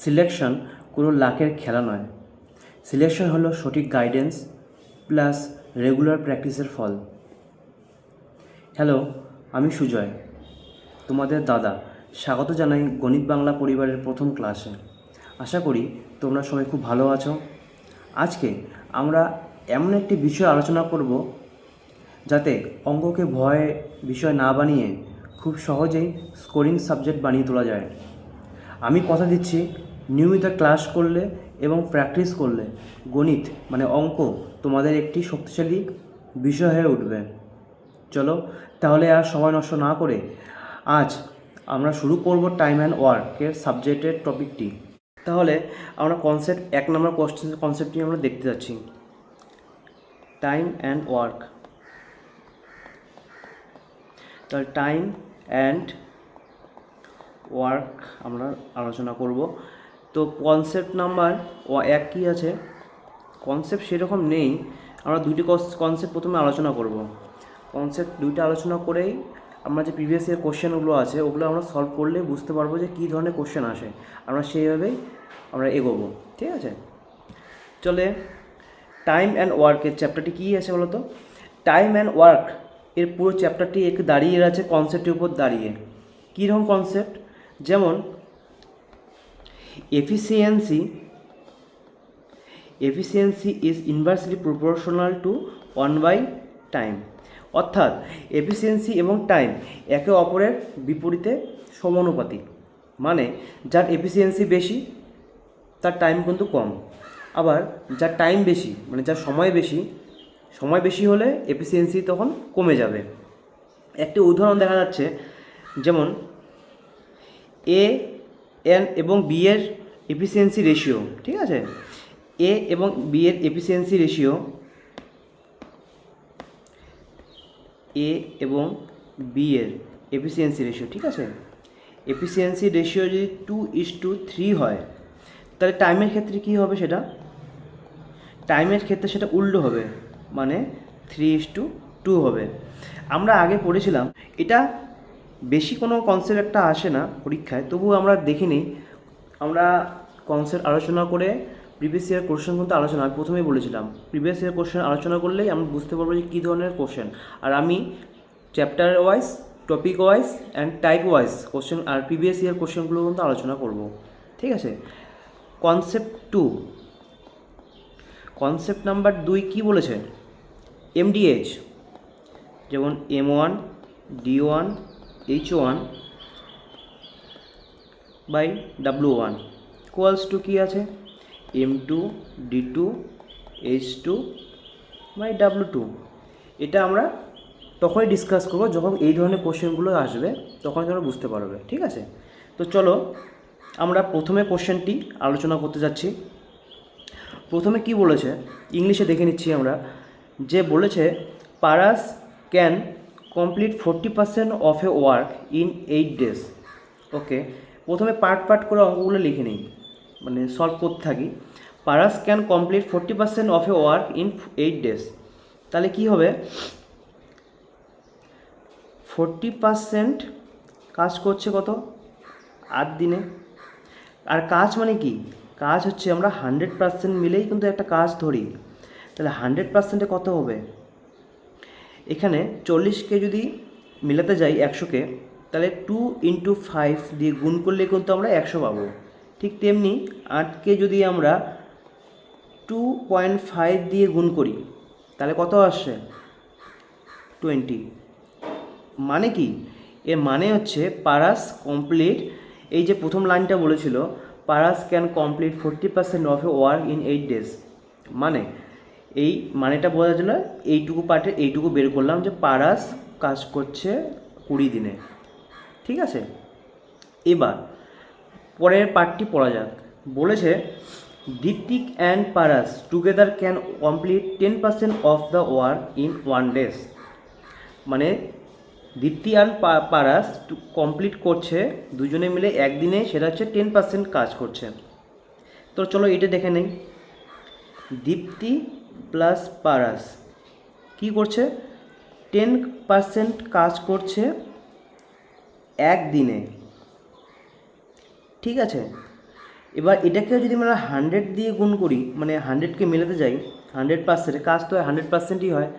Selection কোনো লাকের খেলা নয়। সিলেকশন হলো সঠিক গাইডেন্স প্লাস রেগুলার প্র্যাকটিসের ফল। হ্যালো, আমি সুজয়, তোমাদের দাদা। স্বাগত জানাই গণিত বাংলা পরিবারের প্রথম ক্লাসে। আশা করি তোমরা সবাই খুব ভালো আছো। আজকে আমরা এমন একটি বিষয় আলোচনা করব যাতে অঙ্ককে ভয় বিষয় না বানিয়ে খুব সহজেই স্কোরিং সাবজেক্ট বানিয়ে তোলা যায়। আমি কথা দিচ্ছি, নিয়মিত ক্লাস করলে এবং প্র্যাকটিস করলে গণিত মানে অঙ্ক তোমাদের একটি শক্তিশালী বিষয় হয়ে উঠবে। চলো তাহলে আর সময় নষ্ট না করে আজ আমরা শুরু করব টাইম অ্যান্ড ওয়ার্কের সাবজেক্টের টপিকটি। তাহলে আমরা কনসেপ্ট 1 নম্বর কনসেপ্টটি আমরা দেখতে যাচ্ছি, টাইম অ্যান্ড ওয়ার্ক। তাহলে টাইম অ্যান্ড ওয়ার্ক আমরা আলোচনা করব। তো কনসেপ্ট নাম্বার 1 কী আছে? কনসেপ্ট সেরকম নেই, আমরা দুইটি কনসেপ্ট প্রথমে আলোচনা করব। কনসেপ্ট দুইটা আলোচনা করেই আমরা যে প্রিভিয়াস ইয়ার কোশ্চেনগুলো আছে ওগুলো আমরা সলভ করলে বুঝতে পারবো যে কী ধরনের কোশ্চেন আসে, আমরা সেইভাবেই আমরা এগোবো। ঠিক আছে, চলে টাইম অ্যান্ড ওয়ার্কের চ্যাপ্টারটি কী আছে বলো তো? টাইম অ্যান্ড ওয়ার্ক এর পুরো চ্যাপ্টারটি একটু দাঁড়িয়ে আছে কনসেপ্টের উপর দাঁড়িয়ে। কীরকম কনসেপ্ট? যেমন efficiency is inversely proportional to one by time. অর্থাৎ এফিসিয়েন্সি এবং টাইম একে অপরের বিপরীতে সমানুপাতি। মানে যার এফিসিয়েন্সি বেশি তার টাইম কিন্তু কম, আবার যার টাইম বেশি মানে যার সময় বেশি হলে এফিসিয়েন্সি তখন কমে যাবে। একটি উদাহরণ দেখা যাচ্ছে, যেমন এ এন এবং বি এর এফিসিয়েন্সি রেশিও। ঠিক আছে, এ এবং বি এর এফিসিয়েন্সি রেশিও, এ এবং বি এর এফিসিয়েন্সি রেশিও, ঠিক আছে, এফিসিয়েন্সি রেশিও যদি 2:3 হয়, তাহলে টাইমের ক্ষেত্রে কী হবে? সেটা টাইমের ক্ষেত্রে সেটা উল্টো হবে, মানে 3:2 হবে। আমরা আগে পড়েছিলাম, এটা বেশি কোনো কনসেপ্ট একটা আসে না পরীক্ষায়, তবুও আমরা দেখে নিই। আমরা কনসেপ্ট আলোচনা করে প্রিভিয়াস ইয়ার কোশ্চেন কিন্তু আলোচনা আমি প্রথমেই বলেছিলাম, প্রিভিয়াস ইয়ার কোশ্চেন আলোচনা করলেই আমরা বুঝতে পারবো যে কী ধরনের কোশ্চেন। আর আমি chapter wise, topic wise and type wise question আর প্রিভিয়াস ইয়ার কোশ্চেনগুলো কিন্তু আলোচনা করব। ঠিক আছে, কনসেপ্ট 2, কনসেপ্ট নাম্বার 2 কী বলেছে? এমডিএইচ, যেমন M1 D1 H1 by W1 equals to কী আছে? M2 D2 H2 by W2। এটা আমরা তখনই ডিসকাস করবো যখন এই ধরনের কোশ্চেনগুলো আসবে, তখন তোমরা বুঝতে পারবে। ঠিক আছে, তো চলো আমরা প্রথমে কোশ্চেনটি আলোচনা করতে যাচ্ছি। প্রথমে কি বলেছে ইংলিশে দেখে নিচ্ছি আমরা, যে বলেছে Paras can complete 40% of a work in 8 days। ওকে, প্রথমে পার্ট করে অঙ্কগুলো লিখে নিই, মানে সলভ করতে থাকি। Paras can complete 40% of a work in 8 days। তাহলে কি হবে? 40% কাজ করছে কত? 8 দিনে। আর কাজ মানে কি? কাজ হচ্ছে আমরা 100% মিলেই কিন্তু একটা কাজ ধরি, তাহলে 100%-এ কত হবে? এখানে 40কে যদি মিলাতে যাই 100কে, তাহলে 2x5 দিয়ে গুণ করলে কিন্তু আমরা 100 পাবো। ঠিক তেমনি 8কে যদি আমরা 2.5 দিয়ে গুণ করি তাহলে কত আসছে? 20। মানে কি? এর মানে হচ্ছে পারাস কমপ্লিট, এই যে প্রথম লাইনটা বলেছিল Paras can complete 40% of a work in 8 days, মানে এই মানেটা বোঝা গেল। এইটুকু পার্টে এইটুকু বের করলাম যে পারাস কাজ করছে 20 দিনে। ঠিক আছে, এবার পরের পার্টটি পড়া যাক। বলেছে Diptik and Paras together can complete 10% of the work in 1 day। মানে দীপ্তি আর পারাস কমপ্লিট করছে দুজনে মিলে একদিনে, সেটা হচ্ছে 10% কাজ করছে। তো চলো এটা দেখে নেই। দীপ্তি প্লাস পারাস কী করছে? 10% কাজ করছে একদিনে। ঠিক আছে, এবার এটাকে যদি আমরা 100 দিয়ে গুণ করি, মানে 100কে মেলাতে যাই 100%, কাজ তো 100%ই হয়,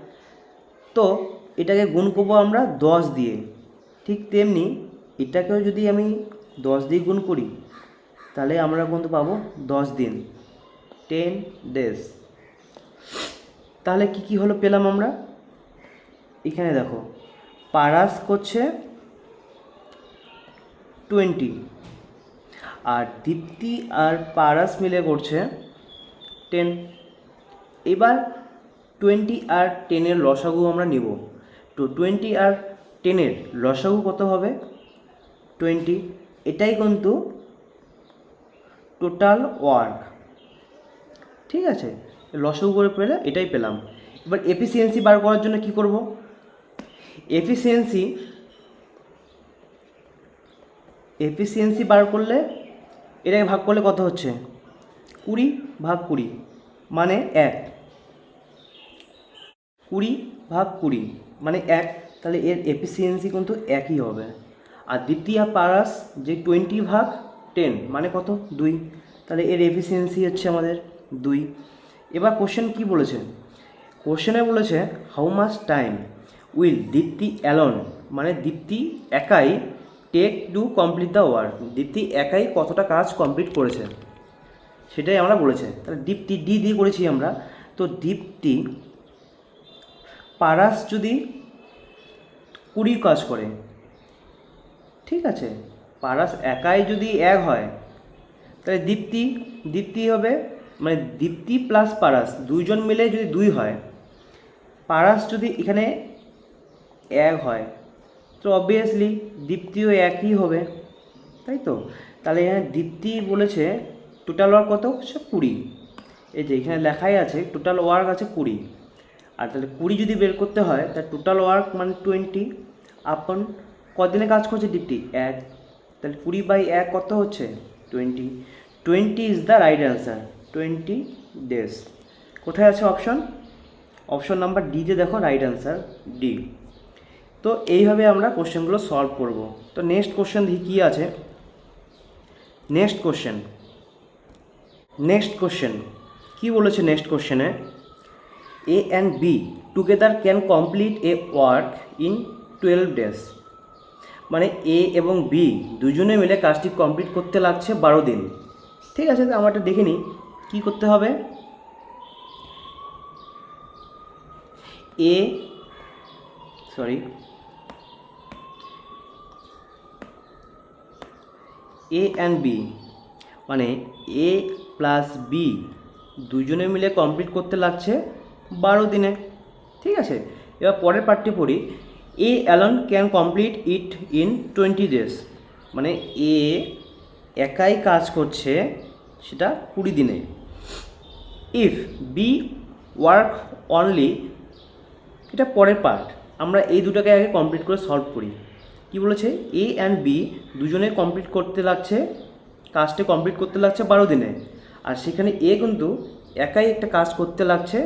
তো এটাকে গুণ করবো আমরা 10 দিয়ে। ঠিক তেমনি এটাকেও যদি আমি 10 দিয়ে গুণ করি তাহলে আমরা কিন্তু পাবো 10 দিন, 10 days। তাহলে কি হলো পেলাম আমরা, এখানে দেখো পারাস করছে 20 আর দীপ্তি আর পারাস মিলে করছে 10। এবার 20 আর 10-এর লসাগু আমরা নেব। তো 20 আর 10-এর লসাগু কত হবে? 20। এটাই কিন্তু টোটাল ওয়ার্ক, ঠিক আছে, লসাগু করে পেলে এটাই পেলাম। এবার এফিসিয়েন্সি বার করার জন্য কি করব? এফিসিয়েন্সি বার করলে এটাকে ভাগ করলে কত হচ্ছে? 20 ভাগ 20 মানে 1, 20 ভাগ 20 মানে 1, তাহলে এর এফিসিয়েন্সি কিন্তু একই হবে। আর দ্বিতীয় পারাস যে 20 ভাগ 10 মানে কত? 2, তাহলে এর এফিসিয়েন্সি হচ্ছে আমাদের 2। এবার কোশ্চেন কি বলেছে? কোশ্চেনে বলেছে how much time will Dipti alone, মানে দীপ্তি একাই take to complete the work, Dipti একাই কতটা কাজ কমপ্লিট করেছে সেটাই আমরা বলেছে। তাহলে দীপ্তি ডি দিয়ে করেছি আমরা, তো দীপ্তি পারাস যদি 20 কাজ করে, ঠিক আছে, পারাস একাই যদি 1 হয় তাহলে দীপ্তি হবে, মানে দীপ্তি প্লাস পারাস দুইজন মিলে যদি 2 হয়, পারাস যদি এখানে 1 হয় তো অবভিয়াসলি দীপ্তিও একই হবে, তাই তো। তাহলে এখানে দীপ্তি বলেছে টোটাল ওয়ার্ক কত হচ্ছে 20, এই যে এখানে লেখাই আছে টোটাল ওয়ার্ক আছে 20। আর তাহলে 20 যদি বের করতে হয় তাহলে টোটাল ওয়ার্ক মানে 20 আপন কদিনে কাজ করছে দীপ্তি? 1, তাহলে 20/1 কত হচ্ছে? 20। 20 is the right answer, 20 days। কোথায় আছে অপশন? অপশন নাম্বার ডিতে দেখো রাইট অ্যান্সার ডি। তো এইভাবে আমরা কোশ্চেনগুলো সলভ করব। তো নেক্সট কোশ্চেন দেখি কী আছে। নেক্সট কোশ্চেন কী বলেছে? নেক্সট কোশ্চেনে A and B together can complete a work in 12 days, মানে এ এবং বি দুজনে মিলে কাজটি কমপ্লিট করতে লাগছে 12 দিন। ঠিক আছে, তো আমরা এটা দেখে নিই কী করতে হবে। এ অ্যান্ড বি মানে এ প্লাস বি দুজনে মিলে কমপ্লিট করতে লাগছে 12 দিনে, ঠিক আছে। এবার পরের পার্টটি পড়ি। A alone can complete it in 20 days, মানে এ একাই কাজ করছে সেটা 20 দিনে। ইফ বি ওয়ার্ক অনলি, এটা পরের পার্ট, আমরা এই দুটাকে আগে কমপ্লিট করে সলভ করি। কি বলেছে? এ অ্যান্ড বি দুজনে কাজটা কমপ্লিট করতে লাগছে 12 দিনে, আর সেখানে এ কিন্তু একাই একটা কাজ করতে লাগছে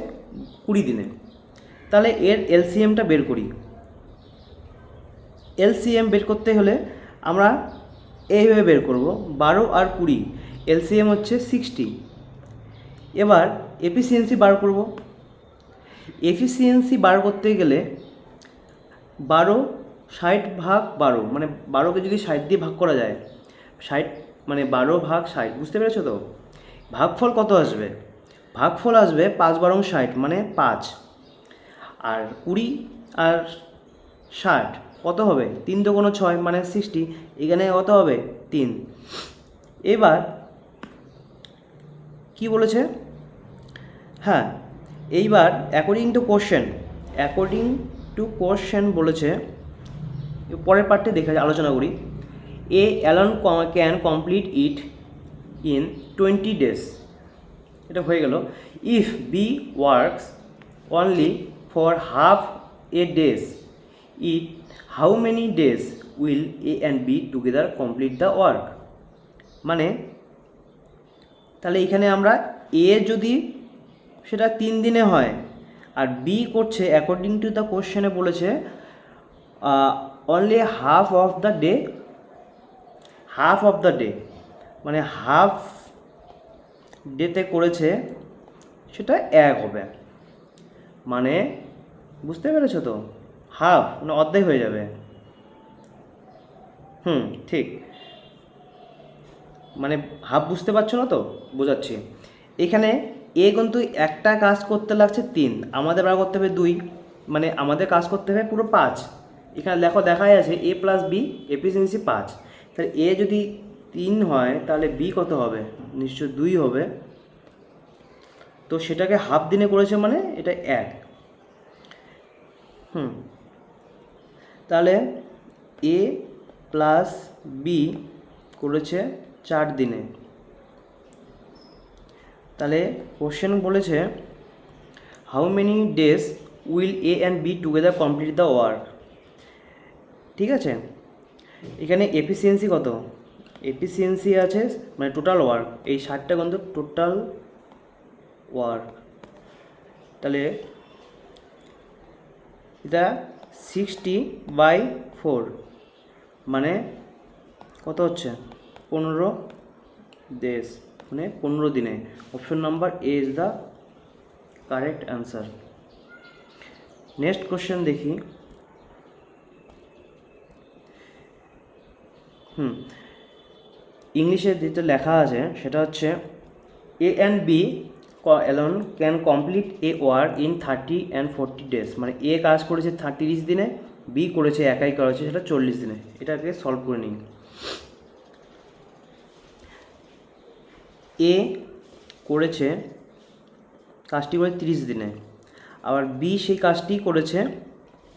20 দিনে। তাহলে এর এলসিএমটা বের করি। এলসিএম বের করতে হলে আমরা এইভাবে বের করব, 12 আর 20 এলসিএম হচ্ছে 60। এবার এফিসিয়েন্সি বার করব। এফিসিয়েন্সি বার করতে গেলে 60 ভাগ 12, মানে 12কে যদি 60 দিয়ে ভাগ করা যায়, 60 মানে 12 ভাগ 60, বুঝতে পেরেছো তো? ভাগফল কত আসবে? ভাগফল আসবে 5 12 60 মানে 5, আর 20 আর 60 কত হবে? 3 2 6 মানে 60, এখানে কত হবে? 3। এবার কি বলেছে? হ্যাঁ, এইবার অ্যাকর্ডিং টু কোশ্চেন বলেছে, পরের পার্টে আলোচনা করি। A alone can complete it in 20 days, এটা হয়ে গেল। If B works only for half a days it how many days will A and B together complete the work, মানে তাহলে এখানে আমরা এ যদি সেটা 3 দিনে হয় আর বি করছে অ্যাকর্ডিং টু দ্য কোশ্চেনে বলেছে only half of the day, মানে হাফ ডেতে করেছে সেটা 1 হবে, মানে বুঝতে পেরেছো তো, হাফ মানে অর্ধেক হয়ে যাবে। ঠিক, মানে হাফ বুঝতে পারছো না তো, বোঝাচ্ছি। এখানে এ কিন্তু একটা কাজ করতে লাগছে 3, আমাদের বার করতে হবে 2, মানে আমাদের কাজ করতে হবে পুরো 5। এখানে দেখাই আছে এ প্লাস বি এফিসিয়েন্সি 5, তাহলে এ যদি 3 হয় তাহলে বি কত হবে, নিশ্চয় 2 হবে। তো সেটাকে হাফ দিনে করেছে মানে এটা 1। তাহলে এ প্লাস বি করেছে 4 দিনে। তাহলে কোশ্চেন বলেছে how many days will A and B together complete the work. ঠিক আছে, এখানে এফিসিয়েন্সি কত, এফিসিয়েন্সি আছে মানে টোটাল ওয়ার্ক, এই 60টা কিন্তু টোটাল ওয়ার্ক। তাহলে এটা 60/4 মানে কত হচ্ছে 15 ডেজ, মানে 15 দিনে। Option number A is the correct answer. Next question দেখি। ইংলিশে যেটা লেখা আছে সেটা হচ্ছে A and B alone can complete a work in 30 and 40 days, মানে এ কাজ করেছে 30 দিনে, বি করেছে একাই করেছে সেটা 40 দিনে। এটাকে সলভ করে নিই। এ করেছে কাজটি করে 30 দিনে, আবার বি সেই কাজটি করেছে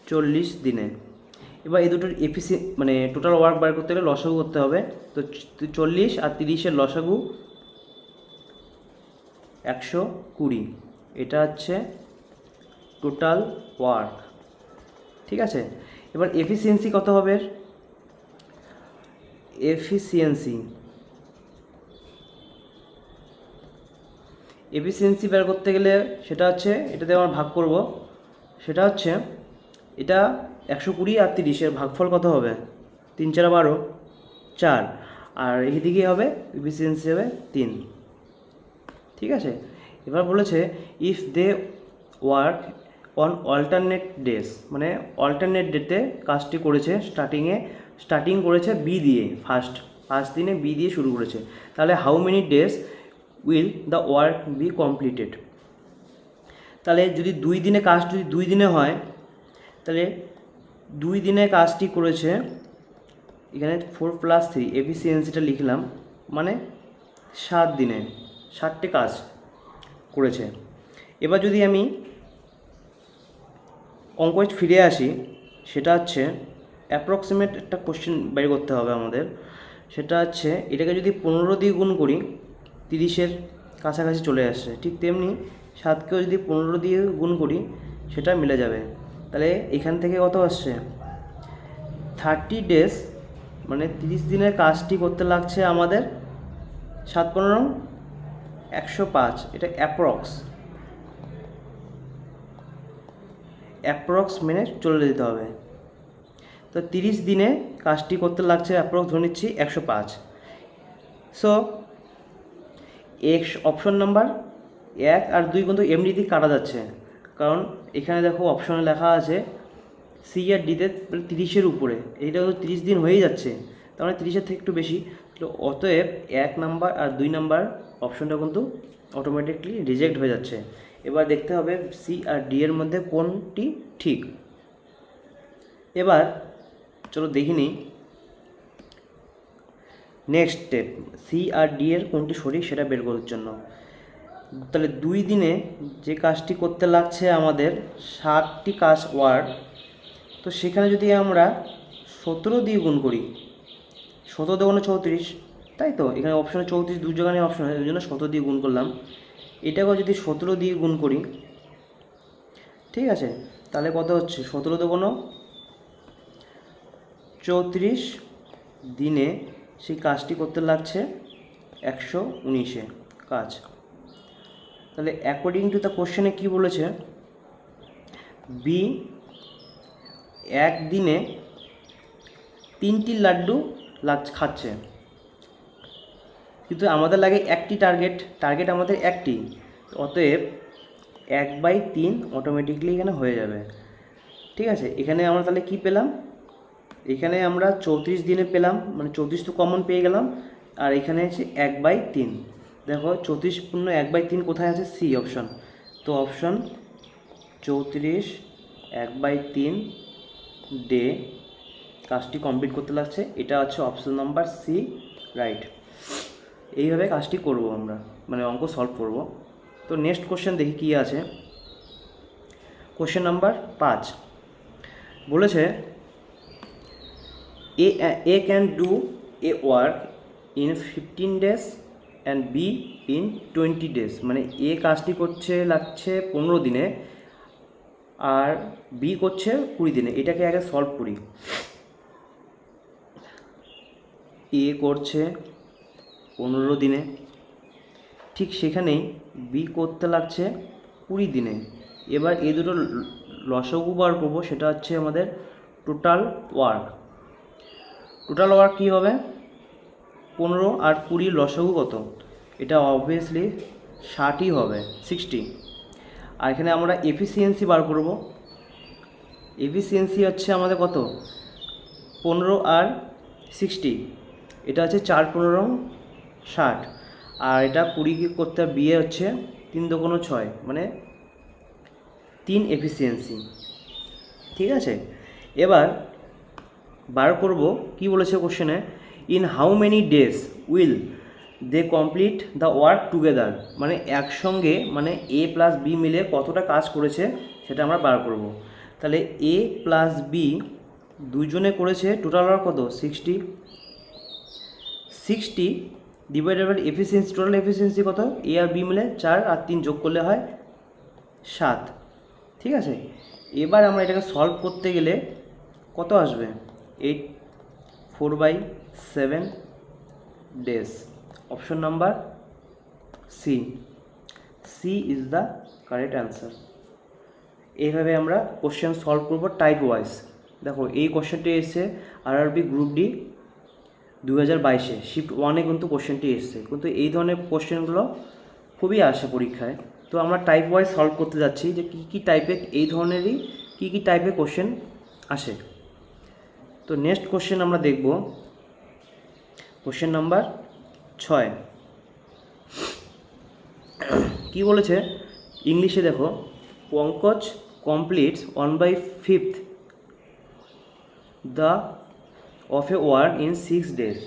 40 দিনে। এবার এই দুটোর মানে টোটাল ওয়ার্ক বার করতে গেলে লসাগু করতে হবে। তো 40 আর 30-এর লসাগু 120, এটা হচ্ছে টোটাল ওয়ার্ক। ঠিক আছে, এবার এফিসিয়েন্সি কত হবে, এফিসিয়েন্সি বের করতে গেলে সেটা হচ্ছে এটাতে আমরা ভাগ করব, সেটা হচ্ছে এটা 120 আর 30-এর ভাগফল কত হবে, 3 4 12, 4, আর এইদিকে হবে এফিসিয়েন্সি হবে 3। ঠিক আছে, এবার বলেছে if they work on alternate days, মানে অল্টারনেট ডেতে কাজটি করেছে, স্টার্টিং করেছে বি দিয়ে, ফার্স্ট দিনে বি দিয়ে শুরু করেছে, তাহলে how many days will the work be completed. তাহলে যদি 2 দিনে কাজ যদি 2 দিনে হয়, তাহলে 2 দিনে কাজটি করেছে, এখানে 4 + 3 এফিসিয়েন্সিটা লিখলাম, মানে 7 দিনে 7টি কাজ করেছে। এবার যদি আমি অঙ্কে ফিরে আসি, সেটা হচ্ছে অ্যাপ্রক্সিমেট একটা কোশ্চেন বের করতে হবে আমাদের। সেটা হচ্ছে এটাকে যদি 15 দিয়ে গুণ করি 30-এর কাছাকাছি চলে আসছে, ঠিক তেমনি 7কেও যদি 15 দিয়ে গুণ করি সেটা মিলে যাবে। তাহলে এখান থেকে কত আসছে 30 ডেজ, মানে 30 দিনের কাজটি করতে লাগছে আমাদের 7 15 105, এটা অ্যাপ্রক্স মেনে চলে যেতে হবে। তো 30 দিনে কাজটি করতে লাগছে অ্যাপ্রক্স ধরে নিচ্ছি 105। সো অপশন নাম্বার 1 আর 2 কিন্তু এমনিতেই কাটা যাচ্ছে, কারণ এখানে দেখো অপশনে লেখা আছে সি আর ডিতে 30-এর উপরে, এইটা তো 30 দিন হয়েই যাচ্ছে, তার মানে 30-এর থেকে একটু বেশি। অতএব 1 নাম্বার আর 2 নাম্বার অপশনটা কিন্তু অটোমেটিকলি রিজেক্ট হয়ে যাচ্ছে। এবার দেখতে হবে সি আর ডি এর মধ্যে কোনটি ঠিক। এবার চলো দেখি নিই নেক্সট স্টেপ, সি আর ডি এর কোনটি সঠিক সেটা বের করার জন্য। তাহলে 2 দিনে যে কাজটি করতে লাগছে আমাদের 7টি কাজ ওয়ার্ক, তো সেখানে যদি আমরা 17 দিয়ে গুণ করি, 17 × 34, তাই তো এখানে অপশনে 34 দু জায়গায় অপশন হয়, ওই জন্য 17 দিয়ে গুণ করলাম। এটাকেও যদি 17 দিয়ে গুণ করি, ঠিক আছে, তাহলে কত হচ্ছে 17 × 34 দিনে সেই কাজটি করতে লাগছে 119 কাজ। তাহলে অ্যাকর্ডিং টু দ্য কোশ্চেনে কী বলেছে, বি 1 দিনে 3টি লাড্ডু খাচ্ছে, কিন্তু আমাদের লাগে একটি টার্গেট আমাদের একটি, অতএব 1/3 অটোমেটিকলি এখানে হয়ে যাবে। ঠিক আছে, এখানে আমরা তাহলে কি পেলাম, এখানে আমরা 34 দিনে পেলাম, মানে 34 তো কমন পেয়ে গেলাম, আর এখানে আছে 1/3। দেখো 34 পূর্ণ 1/3 কোথায় আছে, সি অপশন। তো অপশন 34 1/3 ডে কাজটি কমপ্লিট করতে লাগছে, এটা হচ্ছে অপশন নাম্বার সি, রাইট। এইভাবে কাজটি করব আমরা, মানে অঙ্ক সলভ করব। তো নেক্সট কোশ্চেন দেখি কী আছে। কোশ্চেন নাম্বার 5 বলেছে A can do a work in 15 days and B in 20 days, মানে এ কাজটি করছে লাগছে 15 দিনে আর বি করছে 20 দিনে। এটাকে আগে সলভ করি। এ করছে 15 দিনে, ঠিক সেখানেই বি করতে লাগছে 20 দিনে। এবার এই দুটো লসাগু বার করবো, সেটা হচ্ছে আমাদের টোটাল ওয়ার্ক। টোটাল ওয়ার্ক কী হবে, 15 আর 20 লসাগু কত, এটা অবভিয়াসলি 60ই হবে, 60। আর এখানে আমরা এফিসিয়েন্সি বার করব। এফিসিয়েন্সি হচ্ছে আমাদের কত, 15 আর 60, এটা হচ্ছে 4 15 60, আর এটা 20 করতে বিয়ে হচ্ছে 3 2 6, মানে 3 এফিসিয়েন্সি। ঠিক আছে, এবার বার করব কি বলেছে কোশ্চেনে, in how many days will they complete the work together, মানে একসঙ্গে, মানে এ প্লাস বি মিলে কতটা কাজ করেছে সেটা আমরা বার করব। তাহলে এ প্লাস বি দুজনে করেছে টোটাল ওয়ার্ক কত, 60। 60 divided by efficiency, total efficiency কত, এ আর বি মিলে 4 আর 3 যোগ করলে হয় 7। ঠিক আছে, এবার আমরা এটাকে সলভ করতে গেলে কত আসবে, 8 4/7 days. Option number C, C is the correct answer. এইভাবে আমরা কোশ্চেন সলভ করব টাইপ ওয়াইজ। দেখো এই কোশ্চেনটি এসছে আরআরবি গ্রুপ ডি 2022-এ শিফট 1-এ কিন্তু কোশ্চেনটি এসছে, কিন্তু এই ধরনের কোশ্চেনগুলো খুবই আসে পরীক্ষায়। তো আমরা টাইপ ওয়াইজ সলভ করতে যাচ্ছি যে কী কী টাইপের, এই ধরনেরই কী কী টাইপের কোশ্চেন আসে। তো নেক্সট কোশ্চেন আমরা দেখব, কোশ্চেন নাম্বার 6 কি বলেছে ইংলিশে। দেখো, Pankaj completes 1/5 the of a work in 6 days,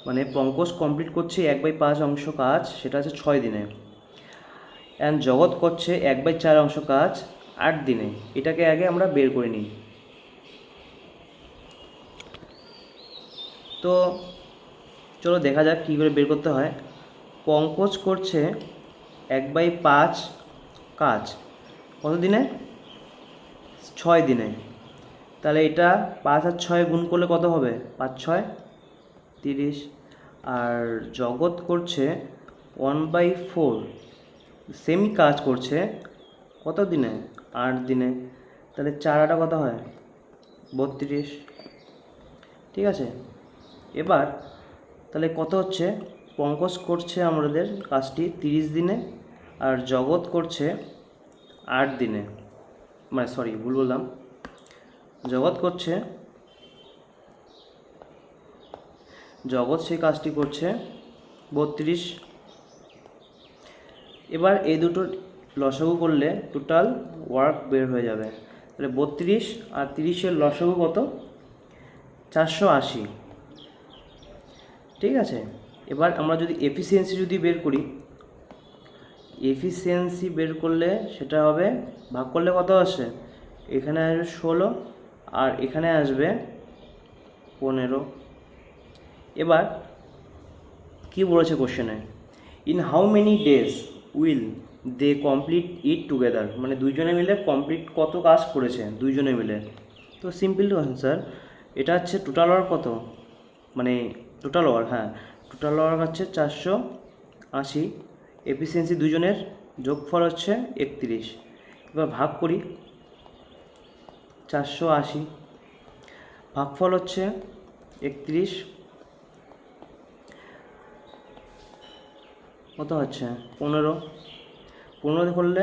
মানে পঙ্কজ কমপ্লিট করছে 1/5 অংশ কাজ, সেটা আছে 6 দিনে। অ্যান্ড জগৎ করছে 1/4 অংশ কাজ 8 দিনে। এটাকে আগে আমরা বের করে নিই। তো চলো দেখা যাক কী করে বের করতে হয়। পঙ্কজ করছে 1/5 কাজ কত দিনে, 6 দিনে। তাহলে এটা 5 আর 6 গুণ করলে কত হবে, 5 6 30। আর জগৎ করছে 1/4 সেম কাজ করছে কত দিনে, 8 দিনে। তাহলে 4 8 কত হয়, 32। ঠিক আছে, এবার তাহলে কত হচ্ছে, পঙ্কজ করছে আমাদের কাজটি 30 দিনে আর জগৎ করছে 8 দিনে, মানে সরি ভুল বললাম, জগৎ সেই কাজটি করছে 32। এবার এই দুটো লসাগু করলে টোটাল ওয়ার্ক বের হয়ে যাবে। তাহলে 32 আর 30-এর লসাগু কত, 480। ঠিক আছে, এবার আমরা যদি এফিসিয়েন্সি যদি বের করি, এফিসিয়েন্সি বের করলে সেটা হবে, ভাগ করলে কত আসে, এখানে আসবে 16 আর এখানে আসবে 15। এবার কি বলেছে কোশ্চেনে, in how many days will they complete it together, মানে দুইজনে মিলে কমপ্লিট কত কাজ করেছে দুইজনে মিলে। তো সিম্পল আনসার, এটা হচ্ছে টোটাল ওয়ার্ক কত, মানে টোটাল ওয়ার্ক, হ্যাঁ টোটাল ওয়ার্ক হচ্ছে 480, এফিসিয়েন্সি দুজনের যোগফল হচ্ছে 31। এবার ভাগ করি, 480 ভাগফল হচ্ছে 31, কত হচ্ছে 15, 15 করলে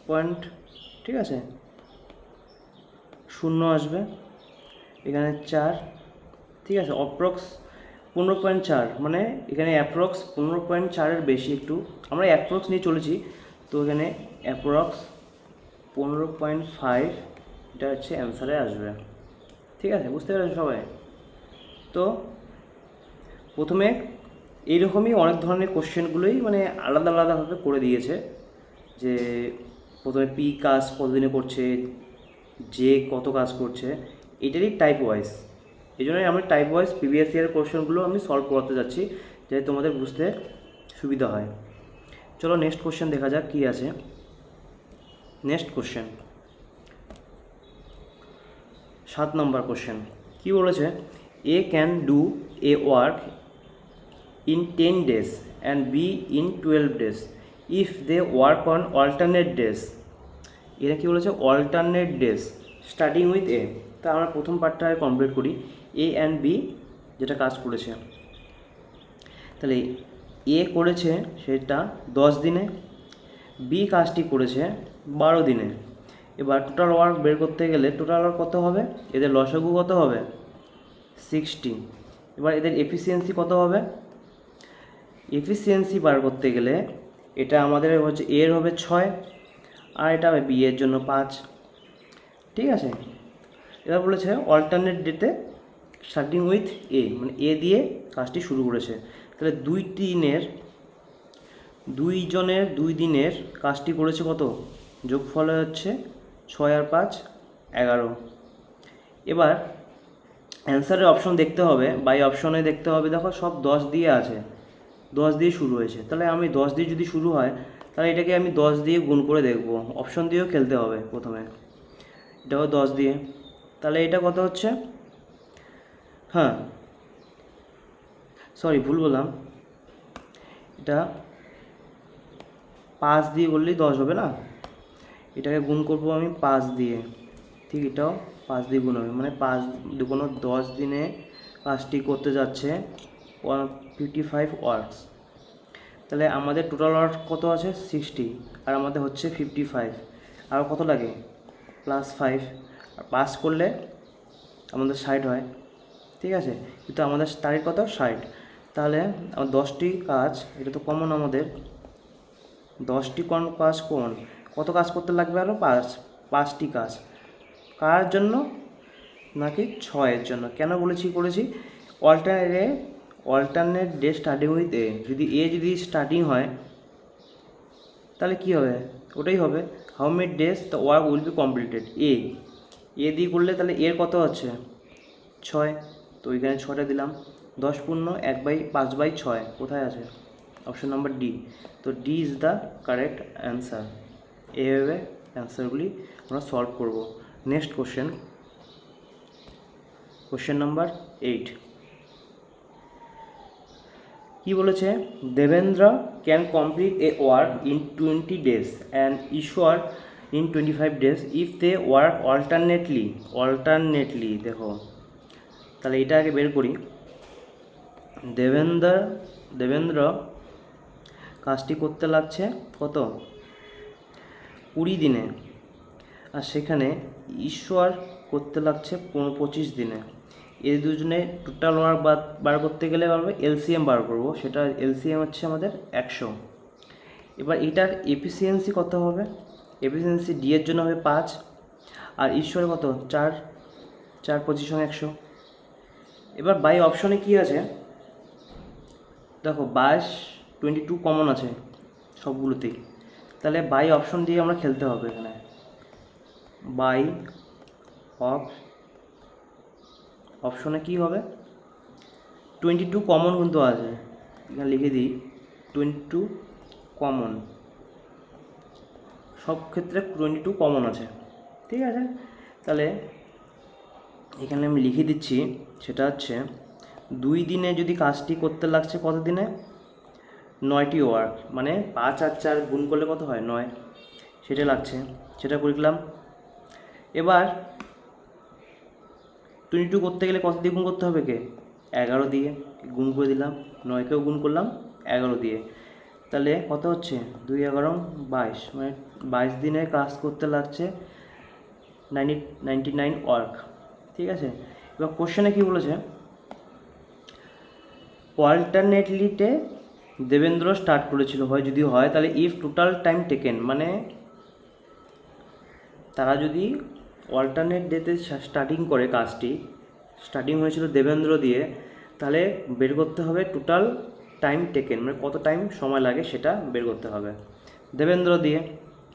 পয়েন্ট, ঠিক আছে, 0 আসবে, এখানে 4, ঠিক আছে, অপ্রক্স 15.4, মানে এখানে অ্যাপ্রক্স 15.4-এর বেশি, একটু আমরা অ্যাপ্রক্স নিয়ে চলেছি, তো এখানে অ্যাপ্রক্স 15.5 এটা হচ্ছে অ্যান্সারে আসবে। ঠিক আছে, বুঝতে পেরেছো সবাই? তো প্রথমে এইরকমই অনেক ধরনের কোশ্চেনগুলোই মানে আলাদা আলাদাভাবে করে দিয়েছে, যে প্রথমে পি কাজ কতদিনে করছে, যে কত কাজ করছে, এটারই টাইপ ওয়াইজ। এই জন্যই আমি টাইপ ওয়াইজ প্রিভিয়াস ইয়ারের কোশ্চেনগুলো আমি সলভ করাতে যাচ্ছি, যাতে তোমাদের বুঝতে সুবিধা হয়। চলো নেক্সট কোশ্চেন দেখা যাক কী আছে। নেক্সট কোশ্চেন 7 নম্বর কোশ্চেন কী বলেছে, A can do a work in 10 days and B in 12 days if they work on alternate days। এরা কি বলেছে, অল্টারনেট ডেজ স্টার্টিং উইথ এ। তা আমরা প্রথম পার্টটা কমপ্লিট করি, এ অ্যান্ড বি যেটা কাজ করেছে। তাহলে এ করেছে সেটা 10 দিনে, বি কাজটি করেছে 12 দিনে। এবার টোটাল ওয়ার্ক বের করতে গেলে টোটাল ওয়ার্ক কত হবে, এদের লসাগু কত হবে 60। এবার এদের এফিসিয়েন্সি কত হবে, এফিসিয়েন্সি বার করতে গেলে এটা আমাদের হচ্ছে এর হবে 6 আর এটা হবে বি এর জন্য 5। ঠিক আছে, এবার বলেছে অল্টারনেট ডেতে স্টার্টিং উইথ এ, মানে এ দিয়ে কাজটি শুরু করেছে। তাহলে দুইজনের 2 দিনের কাজটি করেছে কত, যোগফল হচ্ছে 6 আর 5 11। এবার অ্যান্সারের অপশন দেখতে হবে, বাই অপশনে দেখতে হবে, দেখো সব 10 দিয়ে আছে, 10 দিয়ে শুরু হয়েছে। তাহলে আমি 10 দিয়ে যদি শুরু হয়, তাহলে এটাকে আমি 10 দিয়ে গুণ করে দেখব, অপশন দিয়েও খেলতে হবে প্রথমে। এটাও 10 দিয়ে, তাহলে এটা কত হচ্ছে, হ্যাঁ সরি ভুল বললাম, এটা 5 দিয়ে করলেই 10 হবে না, এটাকে গুণ করব আমি 5 দিয়ে, ঠিক, এটাও 5 দিয়ে গুণ হবে, মানে 5 দুগুণ 10 দিনে কাজটি করতে যাচ্ছে 55 ওয়ার্কস। তাহলে আমাদের টোটাল ওয়ার্ক কত আছে 60, আর আমাদের হচ্ছে 55, আর কত লাগে +5, আর পাস করলে আমাদের 60 হয়। ঠিক আছে, কিন্তু আমাদের তারিখ কত 60। তাহলে 10টি কাজ, এটা তো কমন, আমাদের 10টি কাজ কমন, কত কাজ করতে লাগবে আরও 5টি কাজ, কার জন্য নাকি 6-এর জন্য। কেন করেছি alternate day starting with A, যদি স্টার্টিং হয় তাহলে কি হবে, ওটাই হবে how many days the work will be completed. A দিয়ে করলে তাহলে এর কত হচ্ছে 6, তো ওইখানে 6টা দিলাম, 10 পূর্ণ 1/5/6 কোথায় আছে, অপশন নাম্বার ডি। তো D is the correct answer. এইভাবে অ্যান্সারগুলি আমরা সলভ করব। নেক্সট কোশ্চেন নাম্বার 8 কি বলেছে, Devendra can complete a work in 20 days and Ishwar in 25 days if they work alternately. দেখো তাহলে এটা আগে বের করি, দেবেন্দ্র কাজটি করতে লাগছে কত 20 দিনে, আর সেখানে ঈশ্বর করতে লাগছে 25 দিনে। এই দুজনে টোটাল ওয়ার্ক বার করতে গেলে এলসিএম বার করবো, সেটা এলসিএম হচ্ছে আমাদের 100। এবার এটার এফিসিয়েন্সি কত হবে, এফিসিয়েন্সি ডি এর জন্য হবে 5, আর ঈশ্বরের কত 4, 4 25 100। এবার বাই অপশনে কি আছে দেখো, 22 22 কমন আছে সবগুলোতেই, তাহলে বাই অপশন দিয়ে আমরা খেলতে হবে। এখানে বাই অপশনে কি হবে 22 কমন কিন্তু আছে, এখানে লিখে দিই 22 কমন, সব ক্ষেত্রে 22 কমন আছে। ঠিক আছে, তাহলে এখানে আমি লিখে দিচ্ছি, সেটা হচ্ছে 2 দিনে যদি কাজটি করতে লাগছে কত দিনে 9টি ওয়ার্ক, মানে 5 আর 4 গুণ করলে কত হয় 9, সেটা লাগছে, সেটা করলাম। এবার 22 করতে গেলে কত দিয়ে গুণ করতে হবে, 11 দিয়ে গুণ করে দিলাম, 9কেও গুণ করলাম 11 দিয়ে, তাহলে কত হচ্ছে 2 11 22, মানে 22 দিনে কাজ করতে লাগছে 99 ওয়ার্ক। ঠিক আছে, এবার কোশ্চেনে কী বলেছে, অল্টারনেটলিতে দেবেন্দ্র স্টার্ট করেছিল, হয় যদি হয় তাহলে ইফ টোটাল টাইম টেকেন, মানে তারা যদি অল্টারনেট ডেতে স্টার্টিং করে কাজটি, স্টার্টিং হয়েছিল দেবেন্দ্র দিয়ে, তাহলে বের করতে হবে টোটাল টাইম টেকেন, মানে কত টাইম সময় লাগে সেটা বের করতে হবে দেবেন্দ্র দিয়ে।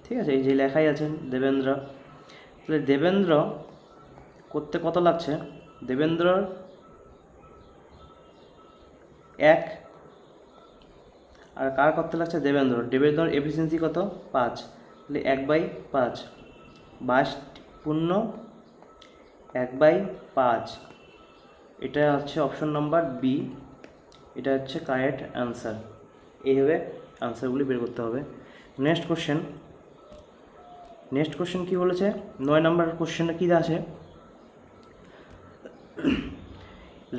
ঠিক আছে, এই যে লেখাই আছে দেবেন্দ্র, তাহলে দেবেন্দ্র করতে কত লাগছে, দেবেন্দ্রর 1, আর কার করতে লাগছে দেবেন্দ্রর এফিসিয়েন্সি কত 5, তাহলে 1/5, 22 পূর্ণ 1/5, এটা হচ্ছে অপশন নাম্বার বি, এটা হচ্ছে কারেক্ট অ্যান্সার। এইভাবে আনসারগুলি বের করতে হবে। নেক্সট কোশ্চেন কী বলেছে, 9 নম্বর কোশ্চেনটা কী আছে,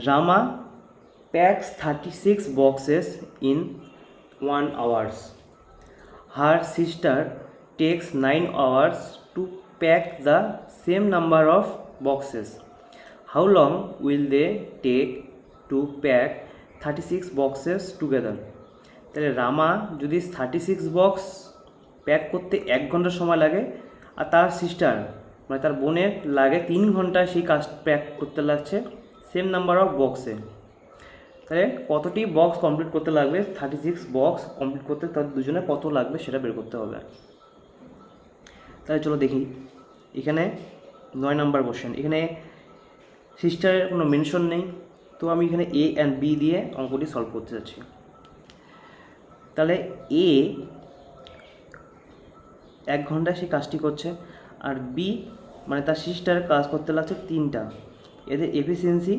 রামা packs 36 boxes in 1 hour. Her sister takes 9 hours to pack the same number of boxes. How long will they take to pack 36 boxes together? তাহলে রামা যদি 36 বক্স প্যাক করতে 1 ঘন্টা সময় লাগে, আর তার সিস্টার মানে তার বোনের লাগে 3 ঘন্টা সেই কাজ প্যাক করতে লাগছে সেম নাম্বার অফ বক্সে, তাহলে কতটি বক্স কমপ্লিট করতে লাগবে, 36 বক্স কমপ্লিট করতে তাদের দুজনে কত লাগবে সেটা বের করতে হবে। তাহলে চলো দেখি, এখানে 9 নম্বর কোশ্চেন, এখানে সিস্টারের কোনো মেনশন নেই, তো আমি এখানে এ অ্যান্ড বি দিয়ে অঙ্কটি সলভ করতে যাচ্ছি। তাহলে এ 1 ঘন্টায় সে কাজটি করছে, আর বি মানে তার সিস্টার কাজ করতে লাগছে 3টা, এদের এফিসিয়েন্সি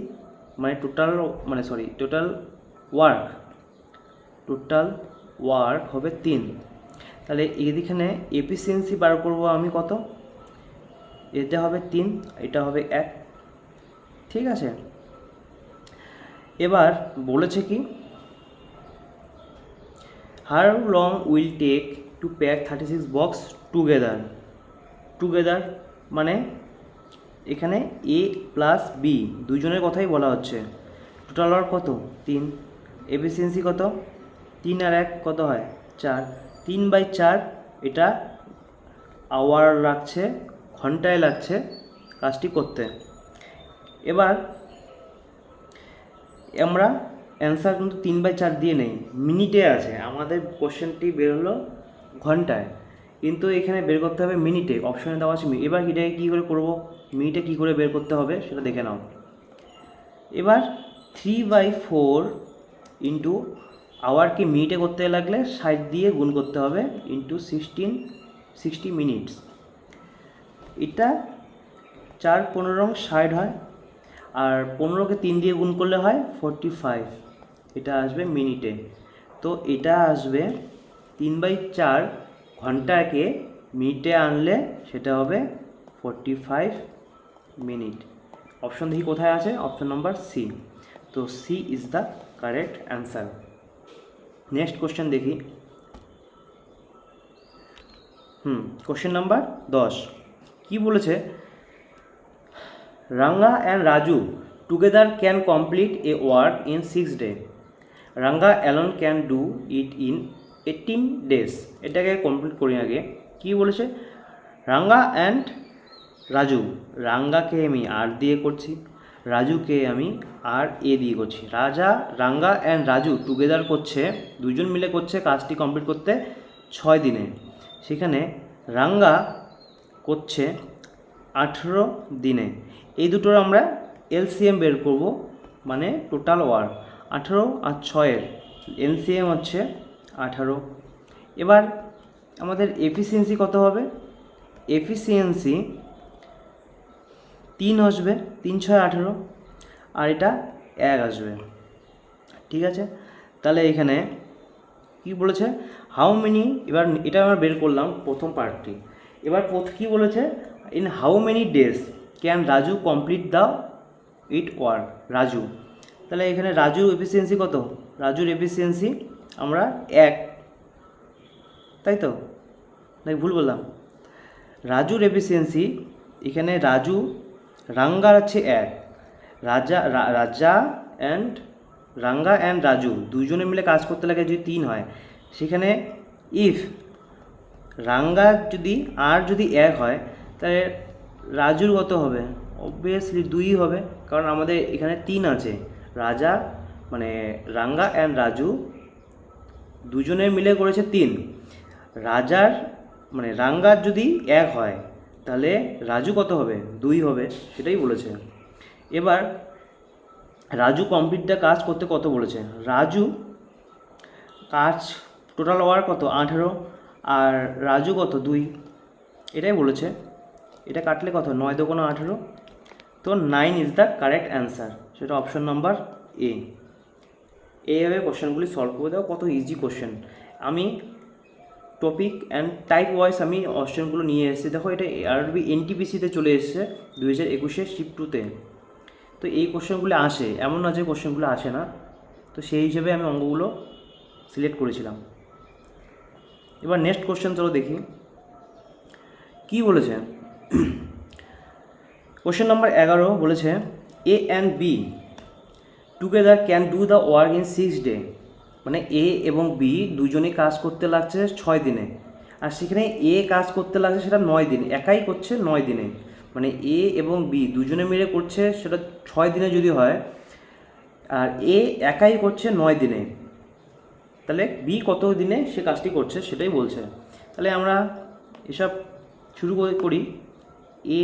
মানে টোটাল ওয়ার্ক হবে 3, তাহলে এখানে এফিসিয়েন্সি বার করব আমি কত, এটা হবে 3, এটা হবে 1। ঠিক আছে, এবার বলেছে কি, how long will take to pack 36 box together, মানে এখানে এ প্লাস বি দুজনের কথাই বলা হচ্ছে, টোটাল ওয়ার্ক কত 3, এফিসিয়েন্সি কত 3 আর 1 কত হয় 4, 3/4, এটা আওয়ার লাগছে, ঘন্টায় লাগছে কাজটি করতে। এবার আমরা অ্যান্সার কিন্তু 3/4 দিয়ে নেই, মিনিটে আছে, আমাদের কোশ্চেনটি বের হলো ঘন্টায়, কিন্তু এখানে বের করতে হবে মিনিটে, অপশনে দেওয়া আছে মিনিট। এবার এটাকে কী করে করবো, মিনিটে কী করে বের করতে হবে সেটা দেখে নাও। এবার 3/4 ইন্টু আওয়ারকে মিনিটে করতে লাগলে 60 দিয়ে গুণ করতে হবে, ইন্টু 60 মিনিটস, এটা 4 15 60 হয়, আর 15কে 3 দিয়ে গুণ করলে হয় 45, এটা আসবে মিনিটে। তো এটা আসবে 3/4 ঘন্টাকে মিনিটে আনলে সেটা হবে 45 মিনিট। অপশন দেখি কোথায় আছে, অপশন নাম্বার সি, তো C is the correct answer. Next question দেখি, কোশ্চেন নাম্বার 10 কি বলেছে, Ranga and Raju together can complete a work in 6 days. Ranga alone can do it in 18 days. এটাকে কমপ্লিট করি আগে, কি বলেছে, রাঙ্গা অ্যান্ড রাজু, রাঙ্গাকে আমি আর দিয়ে করছি, রাজুকে আমি আর এ দিয়ে করছি, রাঙ্গা অ্যান্ড রাজু টুগেদার করছে, দুজন মিলে করছে কাজটি কমপ্লিট করতে 6 দিনে, সেখানে রাঙ্গা করছে 18 দিনে। এই দুটোর আমরা এলসিএম বের করব, মানে টোটাল ওয়ার্ক 18 আর 6-এর এলসিএম হচ্ছে 18। এবার আমাদের এফিসিয়েন্সি কত হবে, এফিসিয়েন্সি 3 আসবে, 3 6 18, আর এটা 1 আসবে। ঠিক আছে, তাহলে এখানে কি বলেছে, হাউ মেনি, এবার এটা আমরা বের করলাম প্রথম পার্টটি। এবার কি বলেছে, in how many days can Raju complete the it work, Raju, তাহলে এখানে রাজুর এফিসিয়েন্সি কত? রাজুর এফিসিয়েন্সি আমরা 1, তাই তো নাকি ভুল বললাম? রাজুর এফিসিয়েন্সি এখানে রাজু, রাঙ্গার হচ্ছে 1, রাজা অ্যান্ড রাঙ্গা অ্যান্ড রাজু দুজনে মিলে কাজ করতে লাগে যদি 3 হয়, সেখানে ইফ রাঙ্গা যদি 1 হয় তাহলে রাজুর কত হবে? অবভিয়াসলি 2 হবে, কারণ আমাদের এখানে 3 আছে। রাঙ্গা অ্যান্ড রাজু দুজনে মিলে করেছে 3। রাঙ্গার যদি 1 হয় তাহলে রাজু কত হবে? 2 হবে, সেটাই বলেছে। এবার রাজু কমপ্লিটটা কাজ করতে কত বলেছে? রাজু কাজ টোটাল ওয়ার কত? 18, আর রাজু কত? 2, এটাই বলেছে। এটা কাটলে কত? 9 2 18, তো 9 ইজ দ্য কারেক্ট অ্যান্সার, সেটা অপশন নাম্বার এ। এইভাবে কোশ্চেনগুলি সলভ করে দাও, কত ইজি কোশ্চেন। আমি টপিক অ্যান্ড টাইপ ওয়াইজ আমি কোশ্চেনগুলো নিয়ে এসেছি। দেখো এটা আরবি এনটিপিসিতে চলে এসেছে 2021 শিফট 2-তে। তো এই কোশ্চেনগুলো আসে, এমন না যে কোশ্চেনগুলো আসে না। তো সেই হিসেবে আমি অঙ্কগুলো সিলেক্ট করেছিলাম। এবার নেক্সট কোশ্চেন চলো দেখি কি বলেছে। কোশ্চেন নাম্বার 11 বলেছে A and B together can do the work in 6 day. মানে এ এবং বি দুজনে কাজ করতে লাগছে 6 দিনে, আর সেখানে এ কাজ করতে লাগছে সেটা 9 দিন, একাই করছে 9 দিনে। মানে এ এবং বি দুজনে মিলে করছে সেটা 6 দিনে যদি হয়, আর এ একাই করছে 9 দিনে, তাহলে বি কত দিনে সে কাজটি করছে সেটাই বলছে। তাহলে আমরা এসব শুরু করি। এ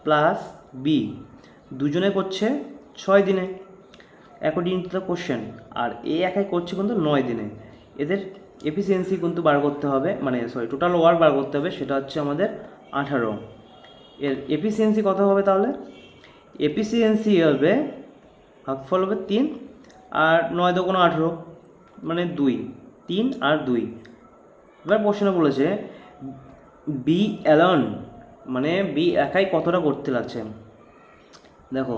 প্লাস বি দুজনে করছে 6 দিনে অ্যাকর্ডিং টু দ্য কোশ্চেন, আর এ একাই করছে কিন্তু 9 দিনে। এদের এফিসিয়েন্সি কিন্তু বার করতে হবে, টোটাল ওয়ার্ক বার করতে হবে, সেটা হচ্ছে আমাদের 18। এর এফিসিয়েন্সি কত হবে তাহলে? এফিসিয়েন্সি হবে ভাগফল হবে 3, আর 9 2 18 মানে 2, 3 আর 2। এবার প্রশ্ন বলেছে বি অ্যালন, মানে বি একাই কতটা করতে লাগছে। দেখো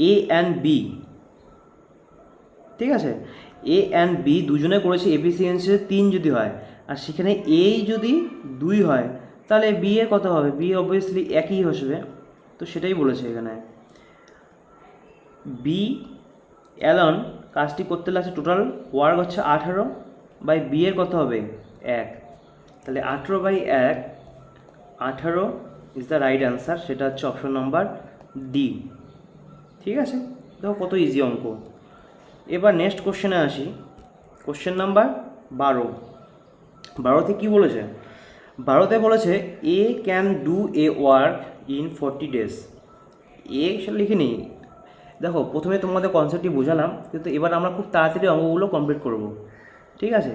এ অ্যান্ড বি, ঠিক আছে, এ অ্যান্ড বি দুজনে করেছে এফিসিয়েন্সি 3 যদি হয়, আর সেখানে এ যদি 2 হয় তাহলে বি এর কত হবে? বি অবভিয়াসলি একই আসবে, তো সেটাই বলেছে এখানে। বি অ্যালন কাজটি করতে লাগছে, টোটাল ওয়ার্ক হচ্ছে 18 বাই বি এর কত হবে? 1, তাহলে 18/1 18 ইজ দ্য রাইট অ্যান্সার, সেটা হচ্ছে অপশন নাম্বার ডি। ঠিক আছে, দেখো কত ইজি অঙ্ক। এবার নেক্সট কোশ্চেনে আসি। কোশ্চেন নাম্বার 12তে কী বলেছে? 12তে বলেছে A can do a work in 40 days। এ সেটা লিখে নিই। দেখো প্রথমে তোমাদের কনসেপ্টটি বোঝালাম, কিন্তু এবার আমরা খুব তাড়াতাড়ি অঙ্কগুলো কমপ্লিট করব, ঠিক আছে?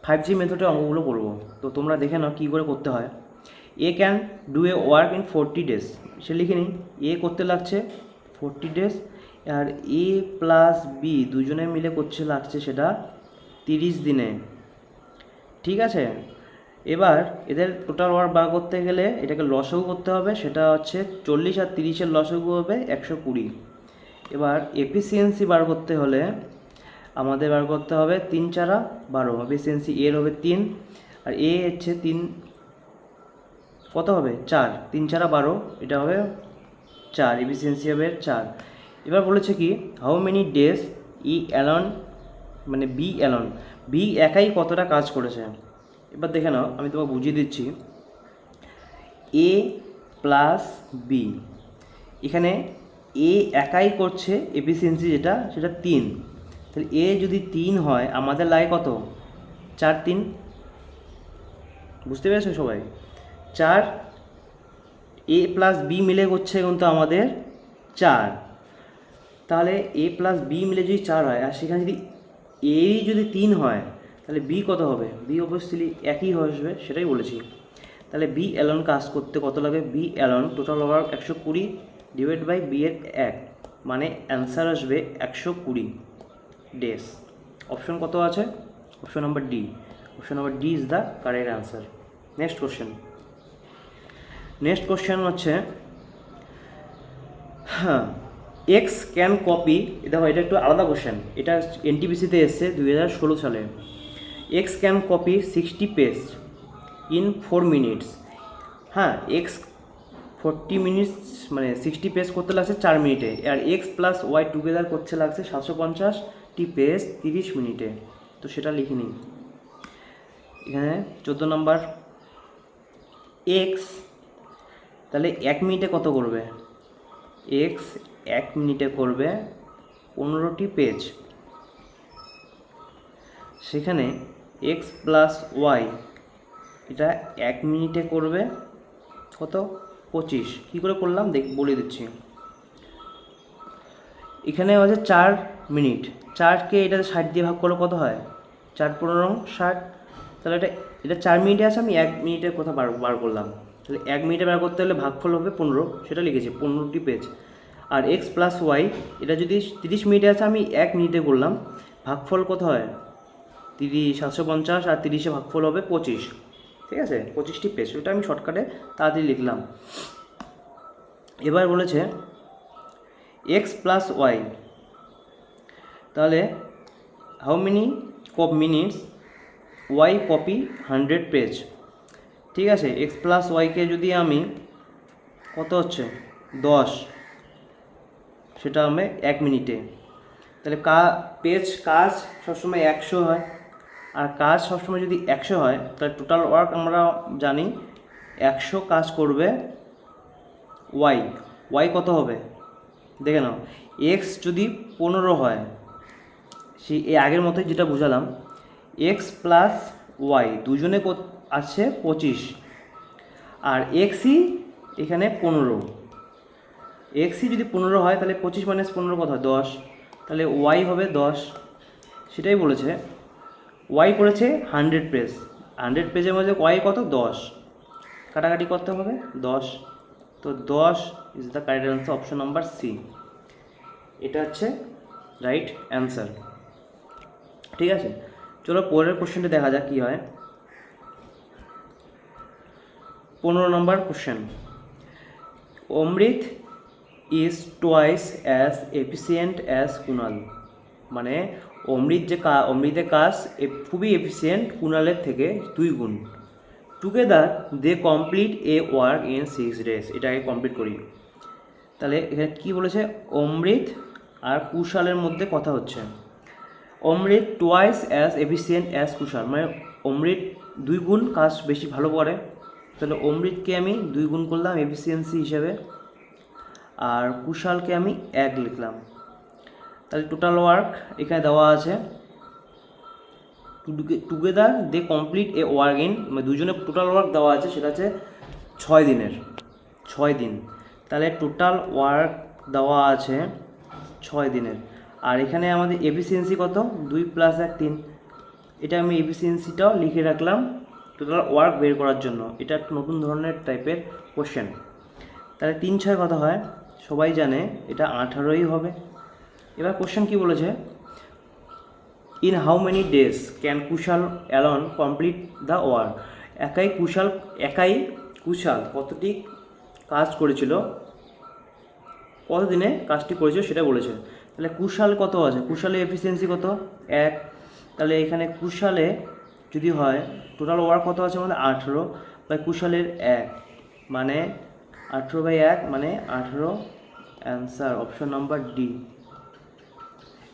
5G মেথডে অঙ্কগুলো করব, তো তোমরা দেখে নাও কী করে করতে হয়। A can do a work in 40 days, সে লিখে নিই। এ করতে লাগছে 40 days, আর এ প্লাস বি দুজনে মিলে লাগছে সেটা 30 দিনে, ঠিক আছে? এবার এদের টোটাল ওয়ার্ক বার করতে গেলে এটাকে লসাগু করতে হবে, সেটা হচ্ছে 40 আর 30-এর লসাগু হবে 120। এবার এফিসিয়েন্সি বার করতে হলে আমাদের বার করতে হবে 3 4 12, এফিসিয়েন্সি এর হবে 3, আর এ হচ্ছে 3 কত হবে? 4, 3 4 12, এটা হবে 4, এফিসিয়েন্সি হবে 4। এবার বলেছে কি how many days E alone, মানে বি একাই কতটা কাজ করেছে। এবার দেখে নাও, আমি তোমাকে বুঝিয়ে দিচ্ছি। এ প্লাস বি, এখানে এ একাই করছে এফিসিয়েন্সি সেটা 3, তাহলে এ যদি 3 হয় আমাদের লাগে কত? 4 3, বুঝতে পেরেছো সবাই? 4, এ প্লাস বি মিলে করছে কিন্তু আমাদের 4, তাহলে এ প্লাস বি মিলে যদি 4 হয়, আর সেখানে যদি এ যদি 3 হয় তাহলে বি কত হবে? বি অবভিয়াসলি একই আসবে, সেটাই বলেছি। তাহলে বি অ্যালন কাজ করতে কত লাগে? B alone total work 120 divide by B এর 1, মানে অ্যান্সার আসবে 120 ডেজ। অপশন কত আছে? Option number D. Option number D is the correct answer. Next question হচ্ছে, এক্স ক্যান কপি, দেখো এটা একটু আলাদা কোশ্চেন, এটা এনটিপিসিতে এসছে 2016 সালে। X can copy 60 page in 4 minutes. হ্যাঁ, এক্স 40 মিনিটস মানে 60 পেজ করতে লাগছে 4 মিনিটে, আর এক্স প্লাস ওয়াই টুগেদার করতে লাগছে 750টি পেজ 30 মিনিটে। তো সেটা লিখে নিই এখানে। 14 নম্বর, এক্স তাহলে 1 মিনিটে কত করবে? এক্স 1 মিনিটে করবে 15টি পেজ। সেখানে এক্স প্লাস ওয়াই এটা 1 মিনিটে করবে কত? 25। কী করে করলাম বলে দিচ্ছি। এখানে আছে 4 মিনিট, 4কে এটা 60 দিয়ে ভাগ করলে কত হয়? 4 15 60। তাহলে এটা 4 মিনিটে আছে, আমি 1 মিনিটের কথা বার করলাম। তাহলে 1 মিনিটে বার করতে হলে ভাগফল হবে 15, সেটা লিখেছি 15টি পেজ। আর এক্স প্লাস ওয়াই এটা যদি 30 মিনিটে আছে, আমি 1 মিনিটে করলাম, ভাগফল কত হয়? 750, আর 30-এ ভাগফল হবে 25। ঠিক আছে, 25টি পেজ, ওটা আমি শর্টকাটে তাড়াতাড়ি লিখলাম। এবার বলেছে এক্স প্লাস ওয়াই, তাহলে how many minutes Y copy 100 page. ঠিক আছে, এক্স প্লাস ওয়াইকে যদি আমি কত হচ্ছে 10, সেটা হবে 1 মিনিটে। তাহলে কাজ সবসময় 100 হয়, আর কাজ সবসময় যদি 100 হয়, তাহলে টোটাল ওয়ার্ক আমরা জানি 100 কাজ করবে ওয়াই কত হবে দেখে নাও। এক্স যদি 15 হয়, সেই আগের মতোই যেটা বুঝালাম, এক্স প্লাস ওয়াই দুজনে আছে 25, আর এক্সই এখানে 15। এক্সই যদি 15 হয়, তাহলে 25 মাইনাস 15 কত হয়? 10। তাহলে ওয়াই হবে 10। সেটাই বলেছে, ওয়াই করেছে 100 পেজ, 100 পেজের মধ্যে ওয়াই কত? 10। কাটাকাটি করতে হবে 10। তো 10 is the correct answer, option number C. এটা হচ্ছে রাইট অ্যান্সার। ঠিক আছে, চলো পরের কোশ্চেনটা দেখা যাক কী হয়। 15 নম্বর question, Amrit is twice as efficient as Kunal. মানে অমৃতের কাজ খুবই এফিসিয়েন্ট কুণালের থেকে 2 গুণ। Together they complete a work in 6 days। এটা আগে কমপ্লিট করি। তাহলে এখানে কী বলেছে? অমৃত আর কুশালের মধ্যে কথা হচ্ছে। Amrit twice as efficient as Kushal, মানে অমৃত 2 গুণ কাজ বেশি ভালো করে। তাহলে অমৃতকে আমি 2 গুণ করলাম এফিসিয়েন্সি হিসেবে, আর কুশালকে আমি 1 লিখলাম। তাহলে টোটাল ওয়ার্ক এখানে দেওয়া আছে, together they complete a work in, মানে দুজনের টোটাল ওয়ার্ক দেওয়া আছে, সেটা হচ্ছে 6 দিনের, 6 দিন। তাহলে টোটাল ওয়ার্ক দেওয়া আছে 6 দিনের। আর এখানে আমাদের এফিসিয়েন্সি কত? 2 + 1 3। এটা আমি এফিসিয়েন্সিটাও লিখে রাখলাম টোটাল ওয়ার্ক বের করার জন্য। এটা একটা নতুন ধরনের টাইপের কোশ্চেন। তাহলে 3 6 কত হয়? সবাই জানে এটা 18ই হবে। এবার কোশ্চেন কি বলেছে? In how many days can Kushal alone complete the work. একাই কুশাল কতটি কাজ করেছিল, কত দিনে কাজটি করেছিল সেটা বলেছে। তাহলে কুশাল কত আছে? কুশালের এফিসিয়েন্সি কত? 1। তাহলে এখানে কুশালে যদি হয় টোটাল ওয়ার্ক কত আছে আমাদের? 18 বাই কুশালের 1, মানে 18/1 মানে 18। Answer option number D.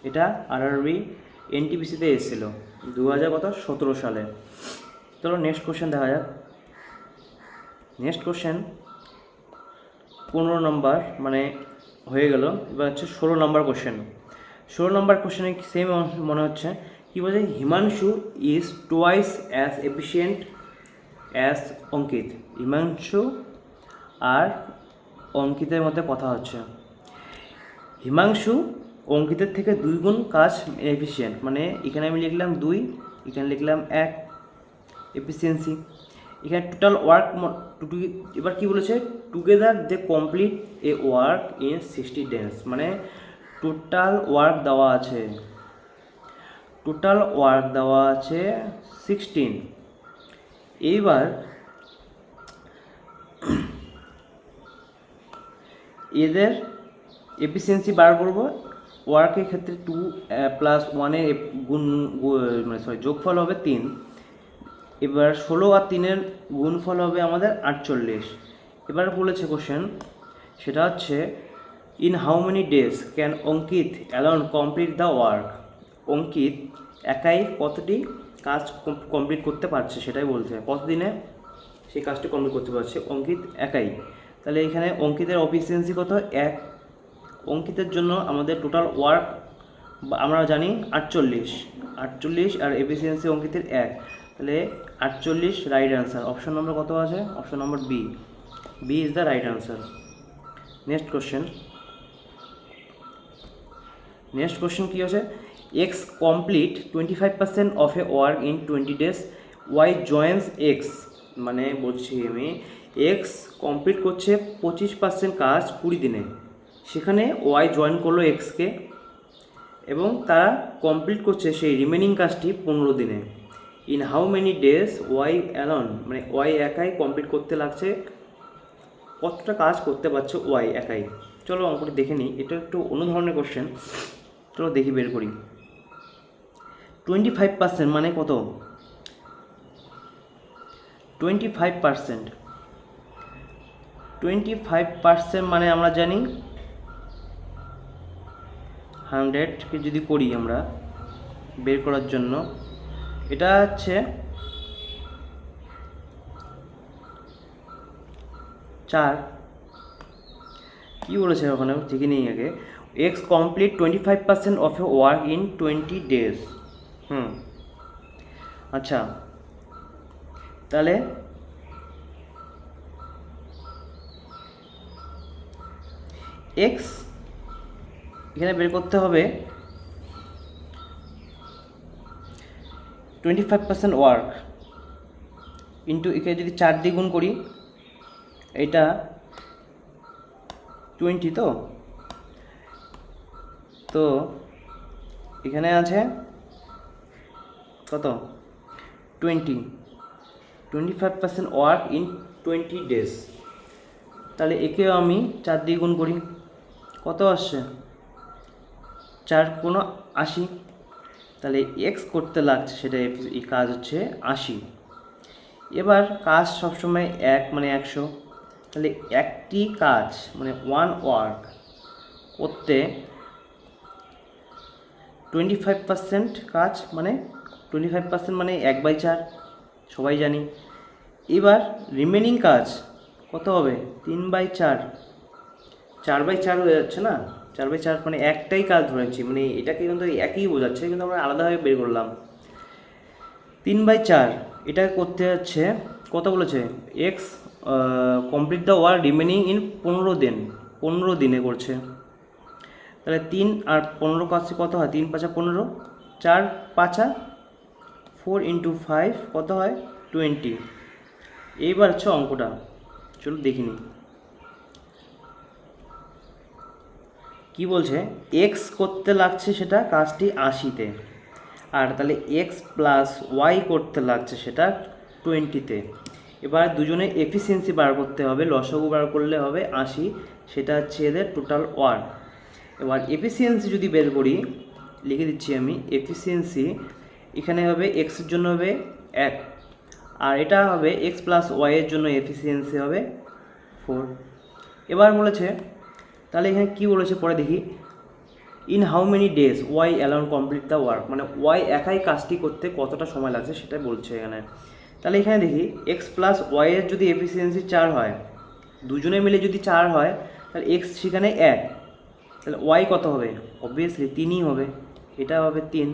এটা আরআরবি এনটিপিসিতে এসেছিলো 2017 সালে। চলো নেক্সট কোশ্চেন দেখা যাক। নেক্সট কোশ্চেন 15 নম্বর মানে হয়ে গেল। এবার হচ্ছে 16 নম্বর কোশ্চেন। 16 নম্বর কোশ্চেনে সেম মনে হচ্ছে। কী বলছে? Himanshu is twice as efficient as Ankit. Himanshu আর অঙ্কিতের মধ্যে কথা হচ্ছে। হিমাংশু অঙ্কিতের থেকে 2 গুণ কাজ এফিসিয়েন্ট, মানে এখানে আমি লিখলাম 2, এখানে লিখলাম 1 এফিসিয়েন্সি। এখানে টোটাল ওয়ার্ক এবার কি বলেছে? Together they complete a work in 60 days, মানে টোটাল ওয়ার্ক দেওয়া আছে, 16। এইবার এফিসিয়েন্সি বার করবো, ওয়ার্কের ক্ষেত্রে 2 + 1-এর যোগফল হবে 3। এবার 16 আর 3-এর গুণফল হবে আমাদের 48। এবার বলেছে কোশ্চেন, সেটা হচ্ছে in how many days can Ankit alone complete the work. Ankit একাই কতটি কাজ কমপ্লিট করতে পারছে সেটাই বলছে, কতদিনে সেই কাজটি কমপ্লিট করতে পারছে অঙ্কিত একাই। তাহলে এখানে অঙ্কিতের এফিসিয়েন্সি কত? 1। অঙ্কিতের জন্য আমাদের টোটাল ওয়ার্ক আমরা জানি 48 আর এফিসিয়েন্সি অঙ্কিতের 1, তাহলে 48 রাইট অ্যান্সার। অপশন নম্বর কত আছে? অপশন নম্বর B is the right answer. Next question কী আছে? X complete 25% of a work in 20 days, Y joins X. মানে বলছি আমি, এক্স কমপ্লিট করছে 25% কাজ 20 দিনে, সেখানে ওয়াই জয়েন করলো এক্সকে এবং তারা কমপ্লিট করছে সেই রিমেনিং কাজটি 15 দিনে। In how many days Y alone, মানে ওয়াই একাই কমপ্লিট করতে লাগছে, কতটা কাজ করতে পারছে ওয়াই একাই। চলো অঙ্কটি দেখে নিই, এটা একটু অন্য ধরনের কোশ্চেন, চলো দেখি বের করি। 25% মানে কত? 25% মানে আমরা জানি 100কে যদি করি আমরা বের করার জন্য, এটা হচ্ছে 4। কী বলেছে ওখানে ঠিক নেই আগে, x complete 25% of a work in 20 days। আচ্ছা, তাহলে এক্স এখানে বের করতে হবে 25% ওয়ার্ক ইন্টু, এখানে যদি 4 দিয়ে গুণ করি, এটা 20, তো এখানে আছে কত? 25% ওয়ার্ক ইন 20 days। তাহলে একেও আমি 4 দিয়ে গুণ করি, কত আসছে? 4 × 80। তাহলে এক্স করতে লাগছে সেটা এই কাজ হচ্ছে 80। এবার কাজ সবসময় 1 মানে 100, তাহলে একটি কাজ মানে 1 ওয়ার্ক করতে 25% কাজ মানে 25% মানে 1/4, সবাই জানি। এবার রিমেনিং কাজ কত হবে? 3/4, 4/4 হয়ে যাচ্ছে না? 4/4 মানে একটাই কাজ ধরেছি, মানে এটাকে কিন্তু একই বোঝাচ্ছে, কিন্তু আমরা আলাদাভাবে বের করলাম। 3/4 এটা করতে যাচ্ছে কত বলেছে? X complete the work remaining in 15 দিনে করছে। তাহলে 3 আর 15 কাছে কত হয়? 3 × 5 = 15, 4 × 5 = 4 × 5 কত হয়? 20। এইবার হচ্ছে অঙ্কটা, চলো দেখিনি কি বলছে। এক্স করতে লাগছে সেটা কাজটি 80-তে, আর তাহলে এক্স প্লাস ওয়াই করতে লাগছে সেটা 20-তে। এবার দুজনে এফিসিয়েন্সি বার করতে হবে, লসাগু বার করলে হবে 80, সেটা হচ্ছে এদের টোটাল ওয়ার্ক। এবার এফিসিয়েন্সি যদি বের করি, লিখে দিচ্ছি আমি, এফিসিয়েন্সি এখানে হবে এক্সের জন্য হবে 1, আর এটা হবে এক্স প্লাস ওয়াইয়ের জন্য এফিসিয়েন্সি হবে 4। এবার বলেছে, তাহলে এখানে কী বলেছে পরে দেখি, in how many days Y alone complete the work, মানে ওয়াই একাই কাজটি করতে কতটা সময় লাগছে সেটাই বলছে এখানে। তাহলে এখানে দেখি এক্স প্লাস ওয়াইয়ের যদি এফিসিয়েন্সি 4 হয়, দুজনে মিলে যদি 4 হয়, তাহলে এক্স সেখানে 1, তাহলে ওয়াই কত হবে? অবভিয়াসলি 3ই হবে, এটা হবে 3।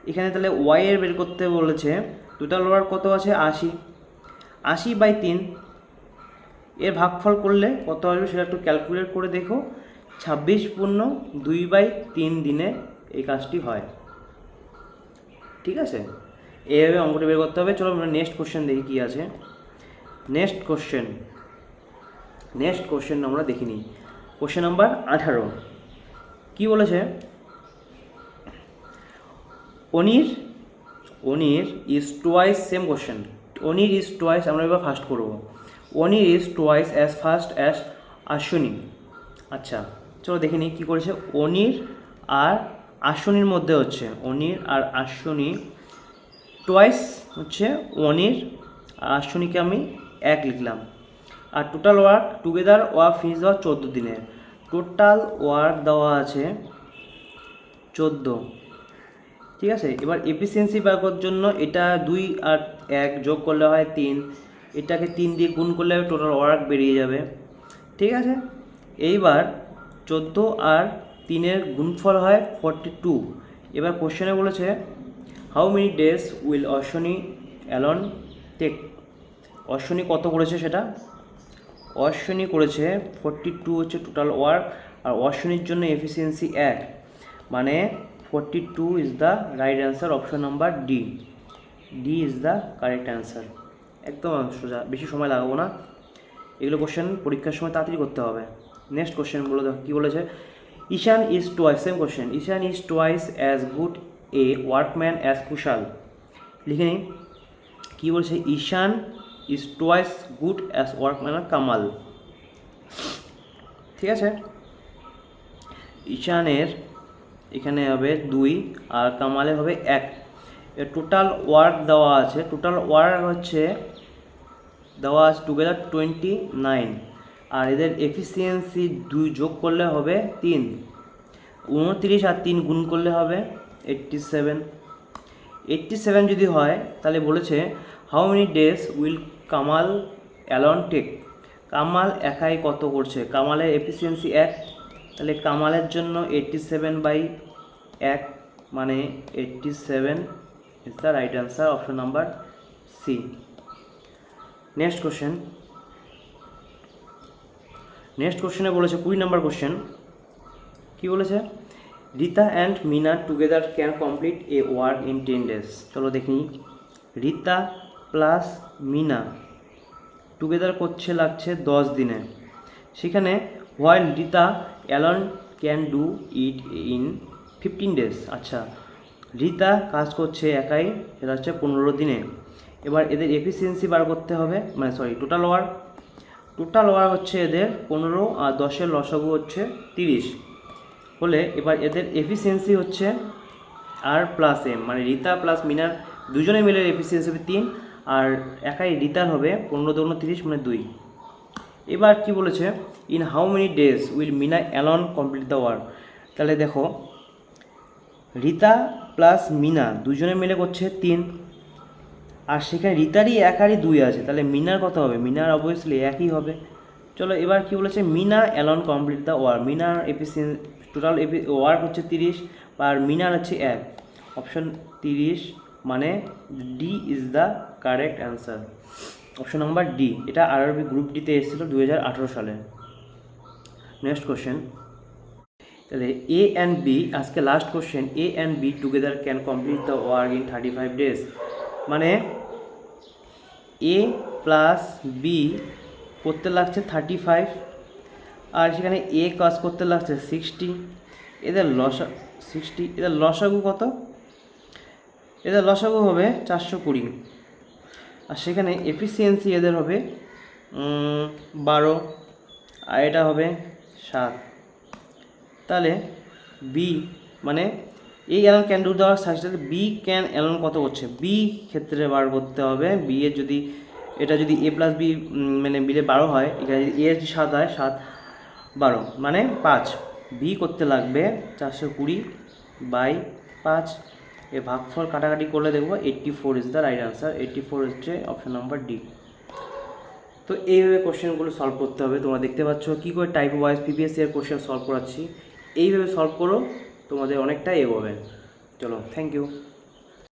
এখানে তাহলে ওয়াইয়ের বের করতে বলেছে, টোটাল ওয়ার্ক কত আছে? 80, 80/3, এর ভাগফল করলে কত আসবে সেটা একটু ক্যালকুলেট করে দেখো। 26 পূর্ণ 2/3 দিনে এই কাজটি হয়। ঠিক আছে, এইভাবে অঙ্কটি বের করতে হবে। চলো আমরা নেক্সট কোশ্চেন দেখি কী আছে। নেক্সট কোশ্চেন আমরা দেখি নিই। কোশ্চেন নাম্বার 18 কী বলেছে, Anir is twice, same question, Anir is twice, আমরা এবার ফার্স্ট করবো। Anir is twice as fast as Ashwini. আচ্ছা চলো দেখে নিই কী করেছে। অনির আর আশ্বিনীর মধ্যে হচ্ছে অনির আর আশ্বিনী টোয়াইস হচ্ছে অনির আর আশ্বিনীকে আমি 1 লিখলাম। আর total work together work finish দেওয়া 14 দিনের। টোটাল ওয়ার্ক দেওয়া আছে 14, ঠিক আছে। এবার এফিসিয়েন্সি বার করার জন্য এটা 2 আর 1 যোগ করলে হয় 3, এটাকে 3 দিয়ে গুণ করলে টোটাল ওয়ার্ক বেরিয়ে যাবে, ঠিক আছে। এইবার 14 আর 3-এর গুণফল হয় 42। এবার কোশ্চেনে বলেছে how many days will Ashwini alone take. Ashwini কত করেছে সেটা, অশ্বিনী করেছে 42 হচ্ছে টোটাল ওয়ার্ক, আর অশ্বিনীর জন্য এফিসিয়েন্সি 1, মানে 42 is the right answer. Option number D, D is the correct answer. একদম সোজা, বেশি সময় লাগাবো না, এগুলো কোশ্চেন পরীক্ষার সময় তাড়াতাড়ি করতে হবে। নেক্সট কোশ্চেন বলে দেখো কী বলেছে। Ishan is twice, same question, Ishan is twice as good a workman as Kushal. লিখে নিই কী বলছে, Ishan is twice good as workman Kamal, ঠিক আছে। ঈশানের এখানে হবে 2 আর কামালে হবে 1। টোটাল ওয়ার্ক দেওয়া আছে, টোটাল ওয়ার্ক হচ্ছে দেওয়া আছে টুগেদার 29, আর এদের এফিসিয়েন্সি 2 যোগ করলে হবে 3, 29 আর 3 গুণ করলে হবে 87। 87 যদি হয় তাহলে বলেছে how many days will Kamal alone take. Kamal একাই কত করছে, কামালের এফিসিয়েন্সি 1, তাহলে কামালের জন্য 87/1 মানে 87 is the right answer. Option number C. Next question, next কোশ্চেনে বলেছে 20 নম্বর কোশ্চেন, কী বলেছে, Rita and Meena together can complete a work in 10 days. চলো দেখি, রীতা প্লাস মিনা টুগেদার করছে লাগছে 10 দিনে, সেখানে while Rita alone can do it in 15 days. আচ্ছা, রীতা কাজ করছে একাই, সেটা হচ্ছে 15 দিনে। এবার এদের এফিসিয়েন্সি বার করতে হবে, মানে sorry total work, total work হচ্ছে এদের 15 আর 10-এর লসাগু হচ্ছে 30 হলে, এবার এদের এফিসিয়েন্সি হচ্ছে আর প্লাস এম, মানে রীতা প্লাস মিনার দুজনে মিলে এফিসিয়েন্সি হবে 3, আর একাই রীতার হবে 15 × 30 মানে 2। এবার কি বলেছে, in how many days will Mina alone complete the work. তাহলে দেখো, রীতা প্লাস মিনা দুজনে মিলে করছে 3, আর সেখানে রীতারই একারই 2 আছে, তাহলে মিনার কত হবে, মিনার অবভিয়াসলি 1ই হবে। চলো এবার কি বলেছে, Mina alone complete the work, মিনার এফিসিয়েন্সি টোটাল ওয়ার্ক হচ্ছে 30 আর মিনার হচ্ছে 1, অপশন 30 মানে D is the correct answer. Option number D, এটা আরআরবি গ্রুপ ডিতে এসেছিলো 2018 সালে। নেক্সট কোশ্চেন, তাহলে এ অ্যান্ড বি, আজকে last question, A and B together can complete the work in 35 days. মানে এ প্লাস বি করতে লাগছে 35, আর সেখানে এ কাজ করতে লাগছে 60, এদের 60, এদের লসাগু কত, এদের লসাগু হবে 420, আর সেখানে এফিসিয়েন্সি এদের হবে 12, আর এটা হবে 7। তাহলে বি মানে এই অ্যালন ক্যান ডু দেওয়ার সাথে বি ক্যান অ্যালন কত করছে, বি ক্ষেত্রে বার করতে হবে। বি এর যদি এটা যদি এ প্লাস বি মানে বিলে 12 হয়, এখানে যদি এ এর 7 হয়, 7 12 মানে 5, বি করতে লাগবে 420/5। এ ভাগফল কাটাকাটি করলে দেখবো 84 ইজ দ্য রাইট আনসার। 84 হচ্ছে অপশন নাম্বার ডি। তো এইভাবে কোশ্চেনগুলো সলভ করতে হবে। তোমরা দেখতে পাচ্ছ কী করে type wise previous year question solve করাচ্ছি, এইভাবে সলভ করো, তোমাদের অনেকটাই এগোবে। চলো, থ্যাংক ইউ।